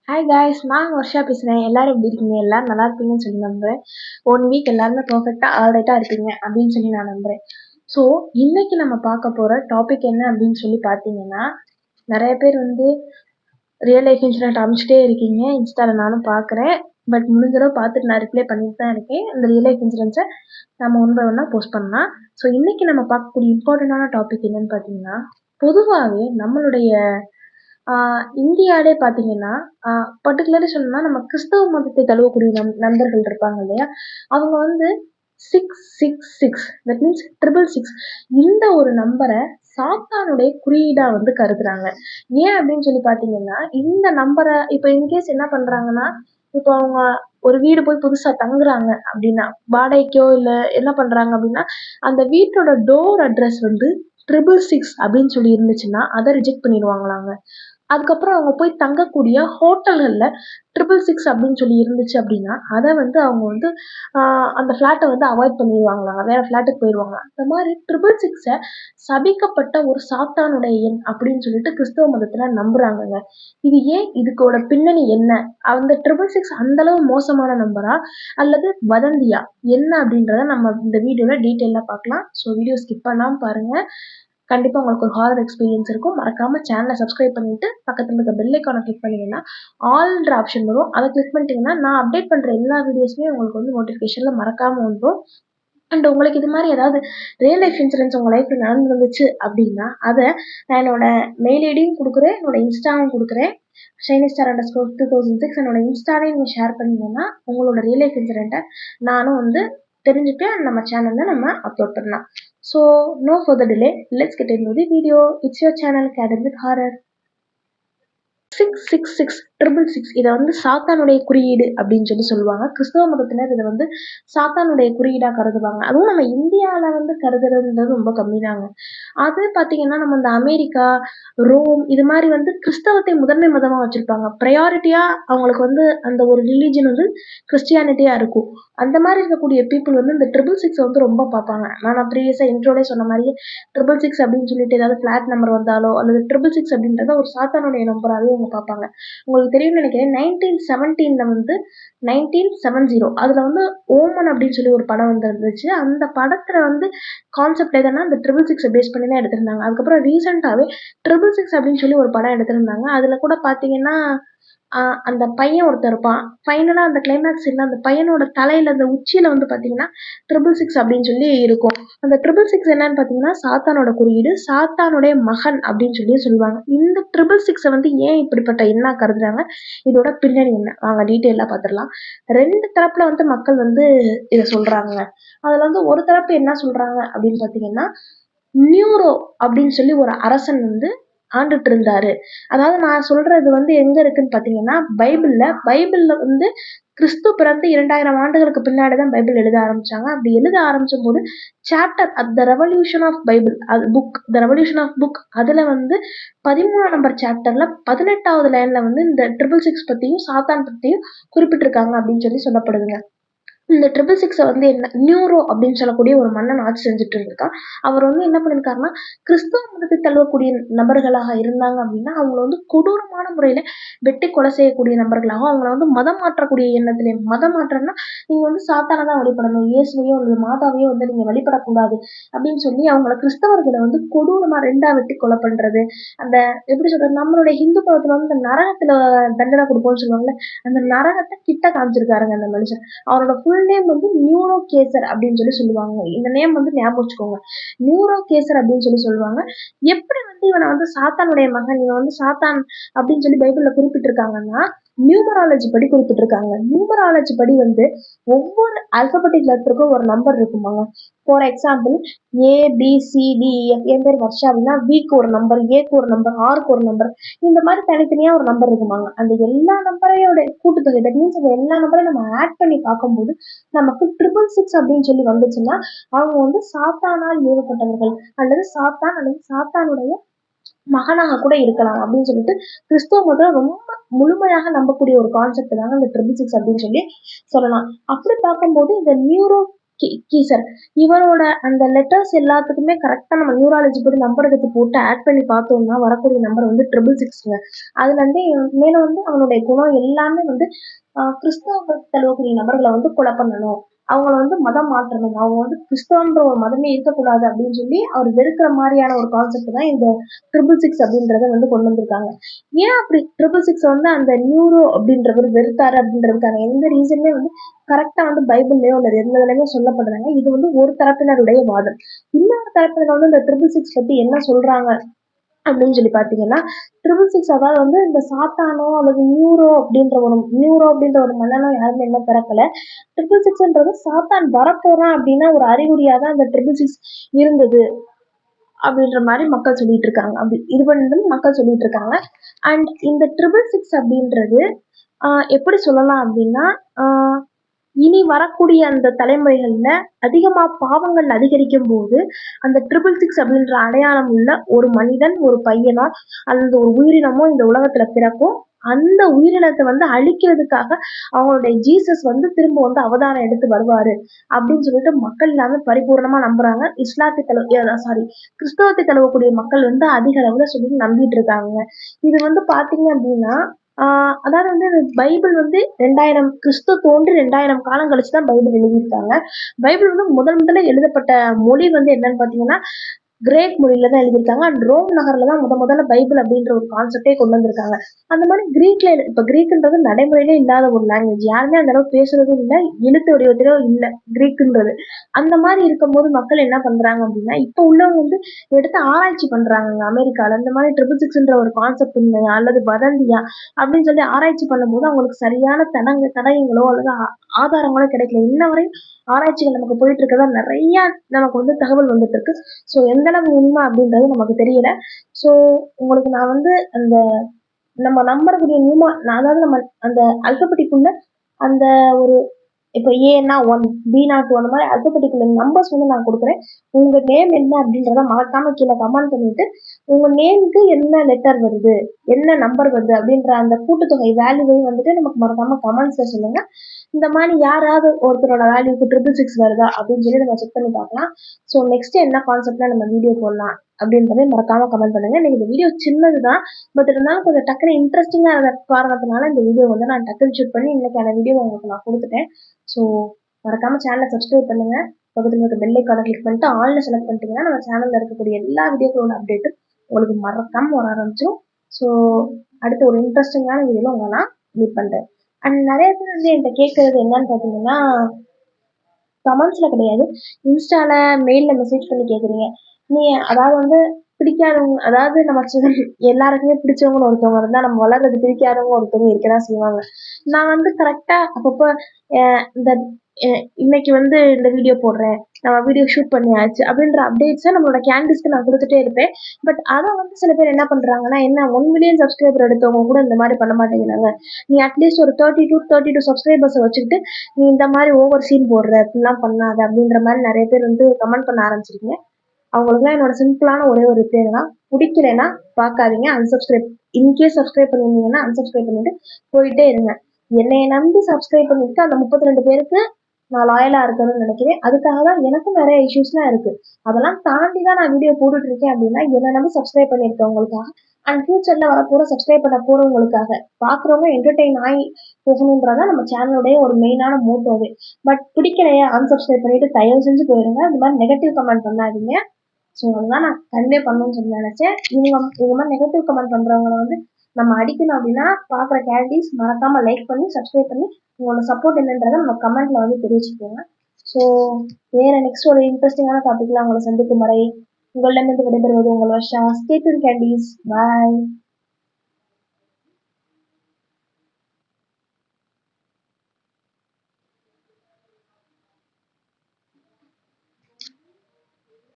Hi guys, நான் வர்ஷா பேசுகிறேன். எல்லாரும் எப்படி இருக்கீங்க? எல்லாரும் நல்லா இருப்பீங்கன்னு சொல்லி நம்புறேன். 1 வீக் எல்லாருமே பர்ஃபெக்டாக ஆல்ரைட்டாக இருப்பீங்க அப்படின்னு சொல்லி நான் நம்புறேன். ஸோ இன்னைக்கு நம்ம பார்க்க போகிற டாபிக் என்ன அப்படின்னு சொல்லி பார்த்தீங்கன்னா, நிறைய பேர் ரியல் லைஃப் இன்சிடென்ட் அமைச்சிட்டே இருக்கீங்க. இன்ஸ்டாவில் நானும் பார்க்குறேன். பட் முடிஞ்சளவு பார்த்துட்டு நான் ரிப்ளை பண்ணிட்டு தான் இருக்கேன். இந்த ரியல் லைஃப் இன்சிடென்ட்ஸை நம்ம ஒன் பை ஒன்னாக போஸ்ட் பண்ணலாம். ஸோ இன்னைக்கு நம்ம பார்க்கக்கூடிய இம்பார்ட்டண்டான டாபிக் என்னன்னு பார்த்தீங்கன்னா, பொதுவாகவே நம்மளுடைய இந்தியாவிலே பார்த்தீங்கன்னா, பர்ட்டிகுலர்லி சொல்லணும்னா நம்ம கிறிஸ்தவ மதத்தை தழுவக்கூடிய நண்பர்கள் இருப்பாங்க இல்லையா? அவங்க 666 தட் மீன்ஸ் 666 இந்த ஒரு நம்பரை சாத்தானுடைய குறியீடா கருதுறாங்க. ஏன் அப்படின்னு சொல்லி பார்த்தீங்கன்னா, இந்த நம்பரை இப்போ இன்கேஸ் என்ன பண்றாங்கன்னா, இப்போ அவங்க ஒரு வீடு போய் புதுசா தங்குறாங்க அப்படின்னா, வாடகைக்கோ இல்ல என்ன பண்றாங்க அப்படின்னா, அந்த வீட்டோட டோர் அட்ரஸ் 666 அப்படின்னு சொல்லி இருந்துச்சுன்னா அதை ரிஜெக்ட் பண்ணிடுவாங்களாங்க. அதுக்கப்புறம் அவங்க போய் தங்கக்கூடிய ஹோட்டல்கள்ல 666 அப்படின்னு சொல்லி இருந்துச்சு அப்படின்னா அதை அவங்க அந்த ஃப்ளாட்டை அவாய்ட் பண்ணிடுவாங்களாங்க. வேற ஃப்ளாட்டுக்கு போயிடுவாங்க. அந்த மாதிரி 666 சபிக்கப்பட்ட ஒரு சாத்தானுடைய எண் அப்படின்னு சொல்லிட்டு கிறிஸ்தவ மதத்துல நம்புறாங்கங்க. இது ஏன்? இதுக்கோட பின்னணி என்ன? அந்த 666 அந்த அளவு மோசமான நம்பரா அல்லது வதந்தியா என்ன அப்படின்றத நம்ம இந்த வீடியோல டீட்டெயிலா பார்க்கலாம். ஸோ வீடியோ ஸ்கிப் பண்ணாம பாருங்க. கண்டிப்பா உங்களுக்கு ஒரு ஹாரர் எக்ஸ்பீரியன்ஸ் இருக்கும். மறக்காம சேனலை சப்ஸ்கிரைப் பண்ணிட்டு பக்கத்துல இருக்க பெல் ஐக்கானை கிளிக் பண்ணீங்கன்னா ஆல்ன்ற ஆப்ஷன் வரும். அதை கிளிக் பண்ணிட்டீங்கன்னா நான் அப்டேட் பண்ற எல்லா வீடியோஸுமே உங்களுக்கு நோட்டிஃபிகேஷன்ல மறக்காம வந்துடும். அண்ட் உங்களுக்கு இது மாதிரி ஏதாவது ரியல் லைஃப் இன்சூரன்ஸ் உங்க லைஃப்ல நடந்துருந்துச்சு அப்படின்னா அதை நான் என்னோட மெயில் ஐடியும் கொடுக்குறேன், என்னோட இன்ஸ்டாவும் கொடுக்குறேன். @2006 என்னோட இன்ஸ்டாலையும் நீங்க ஷேர் பண்ணீங்கன்னா உங்களோட ரியல் லைஃப் இன்சிடென்ட்டை நானும் தெரிஞ்சுட்டு நம்ம சேனல்ல நம்ம அப்லோட் பண்ணலாம். So no further delay, let's get into the video. It's your channel Academy with Horror. 666 666 இதை சாத்தானுடைய குறியீடு அப்படின்னு சொல்லி சொல்லுவாங்க. கிறிஸ்தவ மதத்தினர் இதை சாத்தானுடைய குறியீடா கருதுவாங்க. அதுவும் நம்ம இந்தியாவில் கருதுறதுன்றது ரொம்ப கம்மி தாங்க. அது பார்த்தீங்கன்னா நம்ம இந்த அமெரிக்கா, ரோம் இது மாதிரி கிறிஸ்தவத்தை முதன்மை மதமா வச்சிருப்பாங்க. ப்ரையாரிட்டியா அவங்களுக்கு அந்த ஒரு ரிலீஜன் கிறிஸ்டியானிட்டியா இருக்கும். அந்த மாதிரி இருக்கக்கூடிய பீப்புள் இந்த 666 ரொம்ப பார்ப்பாங்க. நான் ப்ரீவியஸா இன்ட்ரோலே சொன்ன மாதிரியே 666 அப்படின்னு சொல்லிட்டு ஏதாவது ஃபிளாட் நம்பர் வந்தாலோ அல்லது 666 அப்படின்றத ஒரு சாத்தானுடைய நம்பராகவே அவங்க பார்ப்பாங்க. உங்களுக்கு தெரியும்னு நினைக்கிறேன், 1917 1970 அதுல ஓமன் அப்படின்னு சொல்லி ஒரு படம் இருந்துச்சு. அந்த படத்துல கான்செப்ட் எதுனா இந்த 666 பேஸ் பண்ணி தான் எடுத்திருந்தாங்க. அதுக்கப்புறம் ரீசெண்டாவே 666 அப்படின்னு சொல்லி ஒரு படம் எடுத்திருந்தாங்க. அதுல கூட பாத்தீங்கன்னா அந்த பையன் ஒருத்தர் இருப்பான். ஃபைனலா அந்த கிளைமேக்ஸ் அந்த பையனோட தலையில அந்த உச்சியில பாத்தீங்கன்னா 666 அப்படின்னு சொல்லி இருக்கும். அந்த 666 என்னன்னு பாத்தீங்கன்னா சாத்தானோட குறியீடு, சாத்தானுடைய மகன் அப்படின்னு சொல்லி சொல்லுவாங்க. இந்த 666 ஏன் இப்படிப்பட்ட எண்ணா கருதுறாங்க, இதோட பின்னணி என்ன, வாங்க டீட்டெயிலா பாத்துடலாம். 2 தரப்புல மக்கள் இத சொல்றாங்க. அதுல ஒரு தரப்பு என்ன சொல்றாங்க அப்படின்னு பாத்தீங்கன்னா, நியூரோ அப்படின்னு சொல்லி ஒரு அரசன் ஆண்டுட்டு இருந்தாரு. அதாவது நான் சொல்றது எங்க இருக்குன்னு பாத்தீங்கன்னா, பைபிள்ல கிறிஸ்து பிறந்து 2000 ஆண்டுகளுக்கு பின்னாடிதான் பைபிள் எழுத ஆரம்பிச்சாங்க. அப்படி எழுத ஆரம்பிச்ச போது chapter the revolution of Bible அது book the revolution of book அதுல 13 நம்பர் சாப்டர்ல 18வது லைன்ல இந்த 666 பத்தியும் சாத்தான் பத்தியும் குறிப்பிட்டிருக்காங்க அப்படின்னு சொல்லி சொல்லப்படுதுங்க. இந்த 666 என்ன, நியூரோ அப்படின்னு சொல்லக்கூடிய ஒரு மன்னன் ஆட்சி செஞ்சுட்டு இருந்திருக்கான். அவர் என்ன பண்ணிருக்காருன்னா, கிறிஸ்தவ மதத்தை தழுவக்கூடிய நபர்களாக இருந்தாங்க அப்படின்னா அவங்கள கொடூரமான முறையில வெட்டி கொலை செய்யக்கூடிய நபர்களாகவும், அவங்கள மதம் மாற்றக்கூடிய எண்ணத்திலே, மதம் மாற்றம்னா நீங்க சாத்தானை தான் வழிபடணும், இயேசுவையோ அல்லது மாதாவையோ நீங்க வழிபடக்கூடாது அப்படின்னு சொல்லி அவங்கள கிறிஸ்தவர்களை கொடூரமா 2ஆ வெட்டி கொலை பண்றது. அந்த எப்படி சொல்றது, நம்மளுடைய ஹிந்து மதத்துல இந்த நரகத்துல தண்டனை கொடுப்போம்னு சொல்லுவாங்கல்ல, அந்த நரகத்தை கிட்ட காமிச்சிருக்காருங்க அந்த மனுஷன். அவரோட ஃபுல் நேம் நியூரோ கேசர் அப்படின்னு சொல்லி சொல்லுவாங்க. இந்த நேம் ஞாபகம் வச்சுக்கோங்க, நியூரோ கேசர் அப்படின்னு சொல்லி சொல்லுவாங்க. எப்படி இவனை சாத்தானுடைய மகன், இவன் சாத்தான் அப்படின்னு சொல்லி பைபிள்ல குறிப்பிட்டிருக்காங்கன்னா, நியூமராலஜி படி குறிப்பிட்டிருக்காங்க. நியூமராலஜி படி ஒவ்வொரு ஆல்பபெட்டிக் லெட்டருக்கும் ஒரு நம்பர் இருக்குமாங்க. ஃபார் எக்ஸாம்பிள் ABCDEF, என் பேர் வர்ஷா அப்படின்னா விக்கு ஒரு நம்பர், ஏக்கு ஒரு நம்பர், ஆருக்கு ஒரு நம்பர், இந்த மாதிரி தனித்தனியா ஒரு நம்பர் இருக்குமாங்க. அந்த எல்லா நம்பரையோட கூட்டுத்தொகை, தட் மீன்ஸ் அந்த எல்லா நம்பரையும் நம்ம ஆட் பண்ணி பார்க்கும்போது நமக்கு 666 அப்படின்னு சொல்லி வந்துச்சுன்னா அவங்க சாத்தானால் ஏவப்பட்டவர்கள் அல்லது சாத்தான் அல்லது சாத்தானுடைய மகனாக கூட இருக்கலாம் அப்படின்னு சொல்லிட்டு கிறிஸ்துவ மதம் ரொம்ப முழுமையாக நம்பக்கூடிய ஒரு கான்செப்ட் தாங்க இந்த 666 அப்படின்னு சொல்லி சொல்லலாம். அப்படி பார்க்கும்போது இந்த நியூரோ கீசர். இவரோட அந்த லெட்டர்ஸ் எல்லாத்துக்குமே கரெக்டா நம்ம நியூராலஜி படி நம்பர் எடுத்து போட்டு ஆட் பண்ணி பார்த்தோம்னா வரக்கூடிய நம்பர் வந்து 666ங்க. அதுல இருந்து மேல வந்து அவனுடைய குணம் எல்லாமே வந்து கிறிஸ்தவ மதத்தை தழுவக்கூடிய நபர்களை வந்து கொலை பண்ணணும், அவங்கள வந்து மதம் மாற்றணும், அவங்க வந்து கிறிஸ்தவன்ற ஒரு மதமே இருக்கக்கூடாது அப்படின்னு சொல்லி அவர் வெறுக்கிற மாதிரியான ஒரு கான்செப்ட் தான் இந்த 666 அப்படின்றத வந்து கொண்டு வந்திருக்காங்க. ஏன் அப்படி 666 வந்து அந்த நியூரோ அப்படின்றவர் வெறுத்தாரு அப்படின்றதுக்கான எந்த ரீசனுமே வந்து கரெக்டா வந்து பைபிள்லயோ அல்லது எந்த இதுலயுமே சொல்லப்படுறாங்க. இது வந்து ஒரு தரப்பினருடைய வாதம். இன்னொரு தரப்பினர் வந்து இந்த 666 பத்தி என்ன சொல்றாங்க அப்படின்னு சொல்லி பாத்தீங்கன்னா, 666 அதாவது வந்து இந்த சாத்தானோ அல்லது நியூரோ அப்படின்ற ஒரு மன்னனோ யாருமே இன்னும் பிறக்கல. 666ன்றது சாத்தான் வரப்போறான் அப்படின்னா ஒரு அறிகுறியா தான் இந்த 666 இருந்தது அப்படின்ற மாதிரி மக்கள் சொல்லிட்டு இருக்காங்க. அப்படி இது பண்ணி மக்கள் சொல்லிட்டு இருக்காங்க. அண்ட் இந்த 666 அப்படின்றது எப்படி சொல்லலாம் அப்படின்னா, இனி வரக்கூடிய அந்த தலைமுறைகள்ல அதிகமா பாவங்கள் அதிகரிக்கும் போது அந்த 666 அப்படின்ற அடையாளம் உள்ள ஒரு மனிதன், ஒரு பையனோ அல்லது ஒரு உயிரினமோ இந்த உலகத்துல பிறக்கும். அந்த உயிரினத்தை வந்து அழிக்கிறதுக்காக அவங்களுடைய ஜீசஸ் வந்து திரும்ப வந்து அவதாரம் எடுத்து வருவாரு அப்படின்னு சொல்லிட்டு மக்கள் எல்லாமே பரிபூர்ணமா நம்புறாங்க. கிறிஸ்தவத்தை தழுவக்கூடிய மக்கள் வந்து அதிக அளவுல சொல்லி நம்பிட்டு இருக்காங்க. இது வந்து பாத்தீங்க அப்படின்னா அதாவது வந்து பைபிள் வந்து 2000 கிறிஸ்து தோன்றி 2000 காலம் கழிச்சுதான் பைபிள் எழுதியிருக்காங்க. பைபிள் வந்து முதல்ல எழுதப்பட்ட மொழி வந்து என்னன்னு பாத்தீங்கன்னா கிரேக் மொழியில தான் எழுதியிருக்காங்க. அண்ட் ரோம் நகர்ல தான் முதல்ல பைபிள் அப்படின்ற ஒரு கான்செப்டே கொண்டு வந்திருக்காங்க. அந்த மாதிரி இப்ப கிரீக்ன்றது நடைமுறையிலே இல்லாத ஒரு லாங்குவேஜ். யாருமே அந்த அளவுக்கு பேசுறதும் இல்லை, எழுத்து வடிவத்திலும் இல்லை கிரீக்குன்றது. அந்த மாதிரி இருக்கும்போது மக்கள் என்ன பண்றாங்க அப்படின்னா இப்ப உள்ளவங்க வந்து எடுத்து ஆராய்ச்சி பண்றாங்க. அமெரிக்கால இந்த மாதிரி 666ன்ற ஒரு கான்செப்ட் உண்மையா அல்லது வதந்தியா அப்படின்னு சொல்லி ஆராய்ச்சி பண்ணும்போது அவங்களுக்கு சரியான தடயங்களோ அல்லது ஆதாரங்களோ கிடைக்கல. இன்ன வரையும் ஆராய்ச்சிகள் நமக்கு போயிட்டு இருக்கதா நிறைய நமக்கு வந்து தகவல் வந்துட்டு இருக்கு. ஸோ எந்த அளவு உண்மை அப்படின்றது நமக்கு தெரியல. ஸோ உங்களுக்கு நான் வந்து அந்த நம்ம நம்பக்கூடிய அதாவது நம்ம அந்த அல்பபெட்டிக்குள்ள அந்த ஒரு இப்போ ஏன்னா 1, B0 2 அந்த மாதிரி அல்பபெட்டிக்குள்ள நம்பர்ஸ் வந்து நான் கொடுக்குறேன். உங்க நேம் என்ன அப்படின்றத மறக்காம கீழே கமெண்ட் பண்ணிட்டு உங்க நேமுக்கு என்ன லெட்டர் வருது, என்ன நம்பர் வருது அப்படின்ற அந்த கூட்டுத்தொகை வேல்யூவையும் வந்துட்டு நமக்கு மறக்காம கமெண்ட்ஸ்ல சொல்லுங்க. இந்த மாதிரி யாராவது ஒருத்தரோட வேல்யூக்கு 666 வருதா அப்படின்னு சொல்லி நம்ம செக் பண்ணி பார்க்கலாம். ஸோ நெக்ஸ்ட் என்ன கான்செப்ட்ல நம்ம வீடியோ போடலாம் அப்படின்றத மறக்காம கமெண்ட் பண்ணுங்க. எனக்கு இந்த வீடியோ சின்னதுதான், பட் இருந்தாலும் கொஞ்சம் டக்குனு இன்ட்ரெஸ்டிங்கா இருந்த காரணத்தினால இந்த வீடியோ வந்து நான் டக்குனு ஷூட் பண்ணி இன்னைக்கான வீடியோ உங்களுக்கு நான் கொடுத்துட்டேன். ஸோ மறக்காம சேனலை சப்ஸ்கிரைப் பண்ணுங்க. பக்கத்தில் இருக்க பெல் ஐக்கானை கிளிக் பண்ணிட்டு ஆல்ல செலக்ட் பண்ணிட்டீங்கன்னா நம்ம சேனல்ல இருக்கக்கூடிய எல்லா வீடியோக்களோட அப்டேட்டு உங்களுக்கு மறக்காம வர ஆரம்பிச்சிடும். ஸோ அடுத்த ஒரு இன்ட்ரெஸ்டிங்கான வீடியோல உங்களை நான் மீட் பண்றேன். அண்ட் நிறைய பேர் வந்து என்கிட்ட கேட்கறது என்னன்னு பார்த்தீங்கன்னா, கமெண்ட்ஸ்ல கிடையாது, இன்ஸ்டால மெயில்ல மெசேஜ் பண்ணி கேட்குறீங்க. நீ அதாவது வந்து பிடிக்காதவங்க, அதாவது நம்ம எல்லாருக்குமே பிடிச்சவங்கன்னு ஒருத்தவங்க இருந்தா நம்ம வளர்றது பிடிக்காதவங்க ஒருத்தவங்க இருக்கதான் செய்வாங்க. நான் வந்து கரெக்டா அப்பப்போ இந்த இன்னைக்கு வந்து இந்த வீடியோ போடுறேன், நம்ம வீடியோ ஷூட் பண்ணியாச்சு அப்படின்ற அப்டேட்ஸை நம்மளோட கேண்டிஸ்க்கு நான் கொடுத்துட்டே இருப்பேன். பட் அதை வந்து சில பேர் என்ன பண்றாங்கன்னா, என்ன 1 மில்லியன் சப்ஸ்கிரைபர் எடுத்தவங்க கூட இந்த மாதிரி பண்ண மாட்டேங்கிறாங்க. நீ அட்லீஸ்ட் ஒரு 32 சப்ஸ்கிரைபர்ஸை வச்சுக்கிட்டு நீ இந்த மாதிரி ஓவர் சீன் போடுற, இப்படிலாம் பண்ணாத அப்படின்ற மாதிரி நிறைய பேர் வந்து கமெண்ட் பண்ண ஆரம்பிச்சிருக்கீங்க. அவங்களுக்குலாம் என்னோட சிம்பிளான ஒரே ஒரு ரிப்ளை தான், பிடிக்கலைன்னா பார்க்காதீங்க, அன்சப்ஸ்கிரைப். இன்கேஸ் சப்ஸ்கிரைப் பண்ணியிருந்தீங்கன்னா அன்சப்ஸ்கிரைப் பண்ணிட்டு போயிட்டே இருங்க. என்னைய நம்பி சப்ஸ்கிரைப் பண்ணிட்டு அந்த 32 பேருக்கு நான் லாயலா இருக்கணும்னு நினைக்கிறேன். அதுக்காக தான் எனக்கும் நிறைய இஷ்யூஸ்லாம் இருக்கு. அதெல்லாம் தாண்டி தான் நான் வீடியோ போட்டுட்டு இருக்கேன் அப்படின்னா என்ன நம்பி சப்ஸ்கிரைப் பண்ணியிருக்கவங்களுக்காக அண்ட் ஃபியூச்சர்ல வரப்போற சப்ஸ்கிரைப் பண்ண போறவங்களுக்காக, பாக்குறவங்க என்டர்டெயின் ஆகி போகணுன்றதான் நம்ம சேனலுடைய ஒரு மெயினான மோட்டோவே. பட் பிடிக்கலையா அன்சப்ஸ்கிரைப் பண்ணிட்டு தயவு செஞ்சு போயிடுங்க. இந்த மாதிரி நெகட்டிவ் கமெண்ட் பண்ணாதீங்க. ஸோ அதுதான் நான் கன்வே பண்ணணும்னு சொல்லி நினைச்சேன். இவங்க மாதிரி நெகட்டிவ் கமெண்ட் பண்றவங்களை வந்து நம்ம அடிக்கணும் அப்படின்னா பாக்குற கேண்டிஸ் மறக்காம லைக் பண்ணி சப்ஸ்கிரைப் பண்ணி உங்களோட சப்போர்ட் என்னன்றதை நம்ம கமெண்ட்ல வந்து தெரிவிச்சுக்கோங்க. ஸோ வேற நெக்ஸ்ட் ஒரு இன்ட்ரெஸ்டிங்கான டாபிக்ல உங்களை சந்திக்கும் வரை உங்களிடமிருந்து விடைபெறுவது உங்கள் வர்ஷா. Stay tune candies. பாய்.